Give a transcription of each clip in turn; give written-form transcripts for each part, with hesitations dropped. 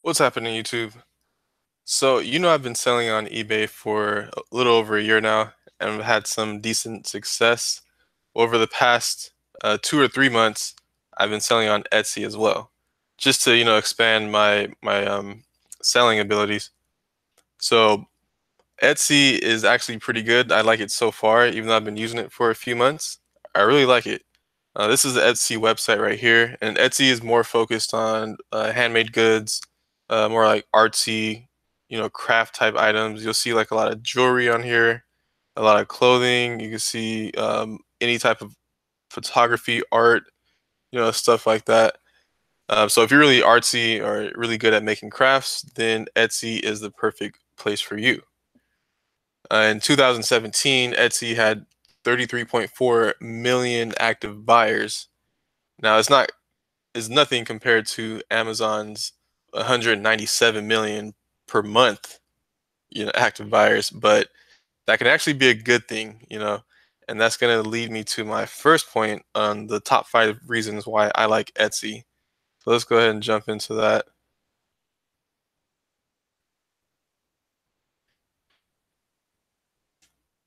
What's happening, YouTube? So, I've been selling on eBay for a little over a year now, and I've had some decent success. Over the past 2 or 3 months, I've been selling on Etsy as well, just to, expand my selling abilities. So, Etsy is actually pretty good. I like it so far, even though I've been using it for a few months. I really like it. This is the Etsy website right here, and Etsy is more focused on handmade goods, more like artsy, craft type items. You'll see like a lot of jewelry on here, a lot of clothing. You can see any type of photography, art, stuff like that. So if you're really artsy or really good at making crafts, then Etsy is the perfect place for you. In 2017, Etsy had 33.4 million active buyers. Now it's nothing compared to Amazon's 197 million per month, active buyers, but that can actually be a good thing, and that's going to lead me to my first point on the top 5 reasons why I like Etsy. So let's go ahead and jump into that.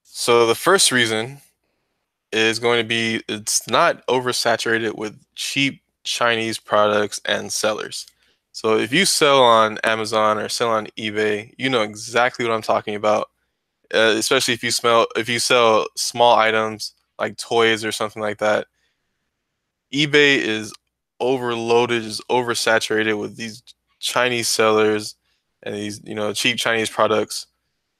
So the first reason is going to be it's not oversaturated with cheap Chinese products and sellers. So if you sell on Amazon or sell on eBay, you know exactly what I'm talking about. Especially if you sell small items like toys or something like that. eBay is overloaded, is oversaturated with these Chinese sellers and these cheap Chinese products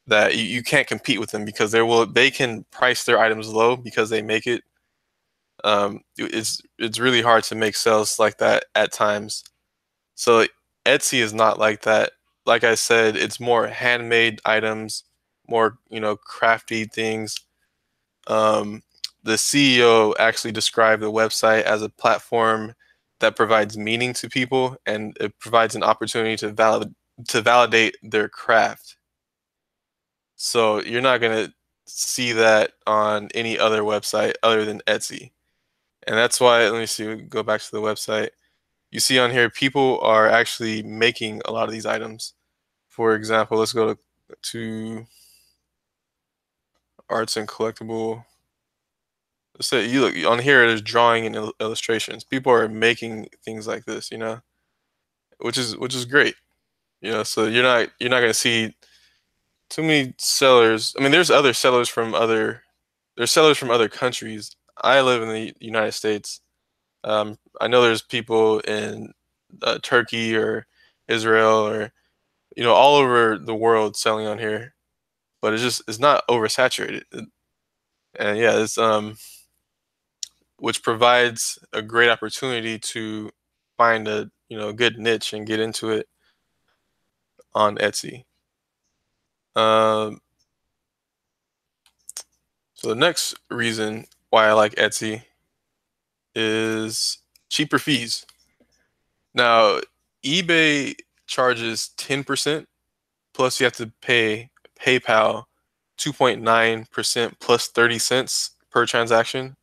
that you can't compete with them because they can price their items low because they make it. It's really hard to make sales like that at times. So Etsy is not like that. Like I said, it's more handmade items, more crafty things. Um, the CEO actually described the website as a platform that provides meaning to people and it provides an opportunity to validate their craft. So you're not gonna see that on any other website other than Etsy. And that's why, let me see, we go back to the website. You see on here, people are actually making a lot of these items. For example, let's go to arts and collectible. Let's say you look on here, there's drawing and illustrations. People are making things like this, which is great. So you're not gonna see too many sellers. I mean, there's sellers from other countries. I live in the United States. I know there's people in Turkey or Israel or all over the world selling on here, but it's not oversaturated. And yeah, it's which provides a great opportunity to find a good niche and get into it on Etsy. Um, so the next reason why I like Etsy is cheaper fees. Now, eBay charges 10%, plus you have to pay PayPal 2.9% plus 30 cents per transaction,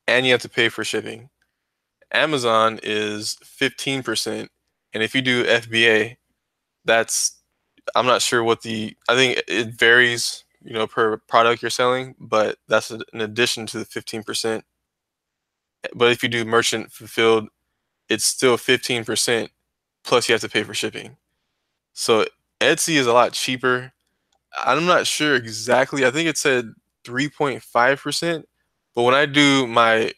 and you have to pay for shipping. Amazon is 15%, and if you do FBA, that's I'm not sure I think it varies, per product you're selling, but that's an addition to the 15%. But if you do merchant fulfilled, it's still 15% plus you have to pay for shipping. So Etsy is a lot cheaper. I'm not sure exactly. I think it said 3.5%, but when I do my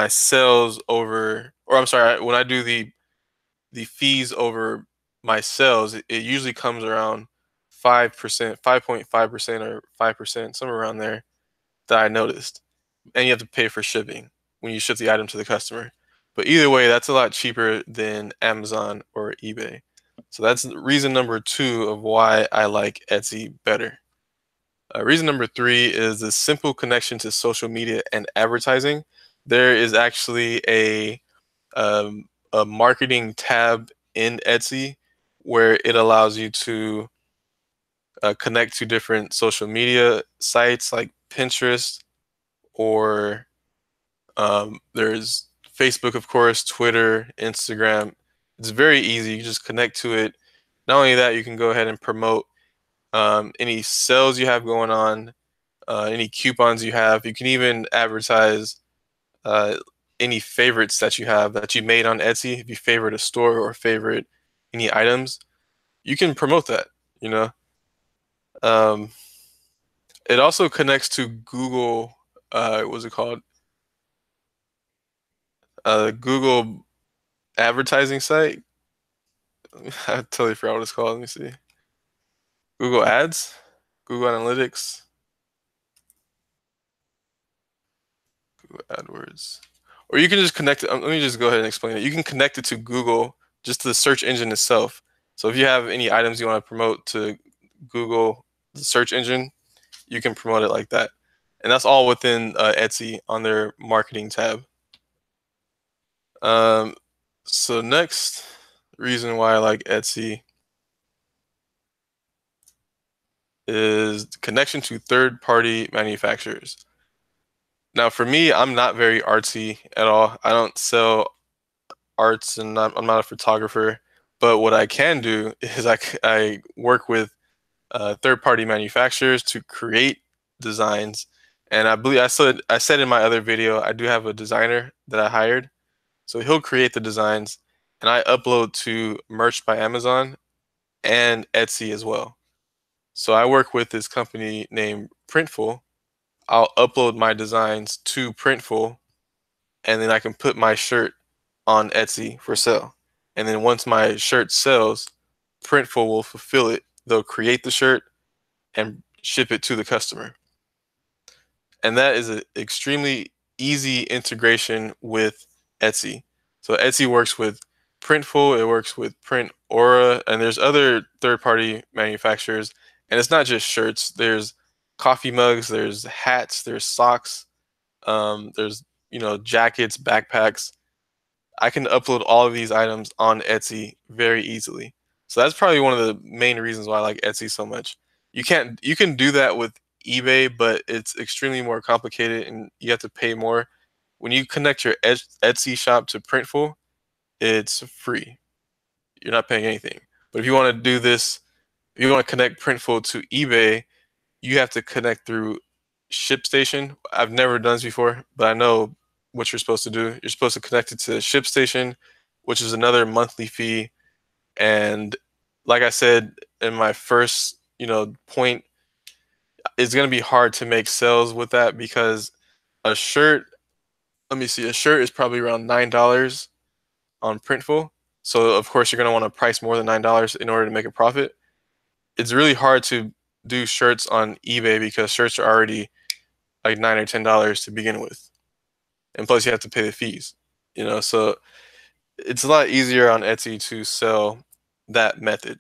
sales over, or I'm sorry, when I do the fees over my sales, it usually comes around 5%, 5.5% or 5%, somewhere around there that I noticed. And you have to pay for shipping when you ship the item to the customer. But either way, that's a lot cheaper than Amazon or eBay. So that's reason number two of why I like Etsy better. Reason number three is the simple connection to social media and advertising. There is actually a marketing tab in Etsy where it allows you to connect to different social media sites like Pinterest or there's Facebook, of course, Twitter, Instagram. It's very easy. You just connect to it. Not only that, you can go ahead and promote any sales you have going on, any coupons you have. You can even advertise uh, any favorites that you have that you made on Etsy. If you favorite a store or favorite any items, you can promote that. You know, um, it also connects to Google. What's it called? Google advertising site. I totally forgot what it's called. Let me see. Google Ads, Google Analytics, Google AdWords. Or you can just connect it. Let me just go ahead and explain it. You can connect it to Google, just the search engine itself. So if you have any items you want to promote to Google, the search engine, you can promote it like that. And that's all within Etsy on their marketing tab. Um, so next reason why I like Etsy is connection to third-party manufacturers. Now, for me, I'm not very artsy at all. I don't sell arts, and I'm not a photographer. But what I can do is I work with third-party manufacturers to create designs. And I believe I said in my other video, I do have a designer that I hired, so he'll create the designs, and I upload to Merch by Amazon and Etsy as well. So I work with this company named Printful. I'll upload my designs to Printful, and then I can put my shirt on Etsy for sale. And then once my shirt sells, Printful will fulfill it. They'll create the shirt and ship it to the customer. And that is an extremely easy integration with Etsy. So Etsy works with Printful, it works with Print Aura, and there's other third-party manufacturers. And it's not just shirts. There's coffee mugs, there's hats, there's socks, there's jackets, backpacks. I can upload all of these items on Etsy very easily. So that's probably one of the main reasons why I like Etsy so much. You can do that with eBay, but it's extremely more complicated and you have to pay more. When you connect your Etsy shop to Printful, it's free. You're not paying anything. But if you want to do this, if you want to connect Printful to eBay, you have to connect through ShipStation. I've never done this before, but I know what you're supposed to do. You're supposed to connect it to ShipStation, which is another monthly fee. And like I said in my first, point, it's gonna be hard to make sales with that because a shirt, let me see, a shirt is probably around $9 on Printful. So of course you're gonna want to price more than $9 in order to make a profit. It's really hard to do shirts on eBay because shirts are already like $9 or $10 to begin with, and plus you have to pay the fees. So it's a lot easier on Etsy to sell that method.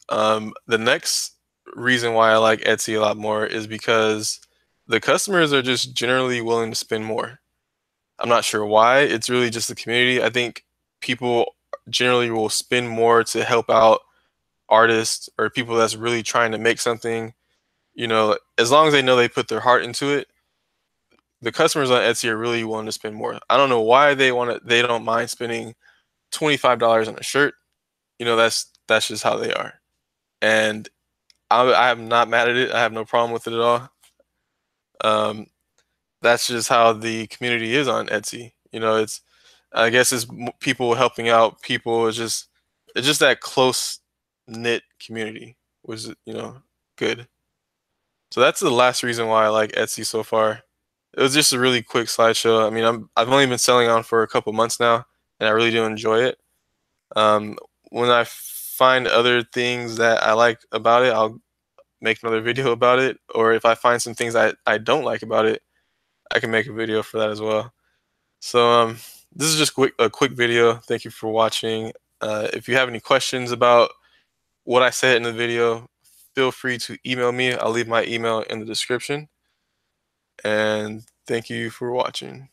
The next reason why I like Etsy a lot more is because the customers are just generally willing to spend more. I'm not sure why. It's really just the community. I think people generally will spend more to help out artists or people that's really trying to make something. As long as they know they put their heart into it, the customers on Etsy are really willing to spend more. I don't know why they don't mind spending $25 on a shirt. That's just how they are. And I am not mad at it. I have no problem with it at all. Um, that's just how the community is on Etsy. It's I guess it's people helping out people. It's just that close knit community, which is good. So that's the last reason why I like Etsy so far. It was just a really quick slideshow. I mean, I've only been selling on for a couple months now, and I really do enjoy it. Um, when I find other things that I like about it, I'll make another video about it. Or if I find some things I don't like about it, I can make a video for that as well. So this is just a quick video. Thank you for watching. If you have any questions about what I said in the video, feel free to email me. I'll leave my email in the description. And thank you for watching.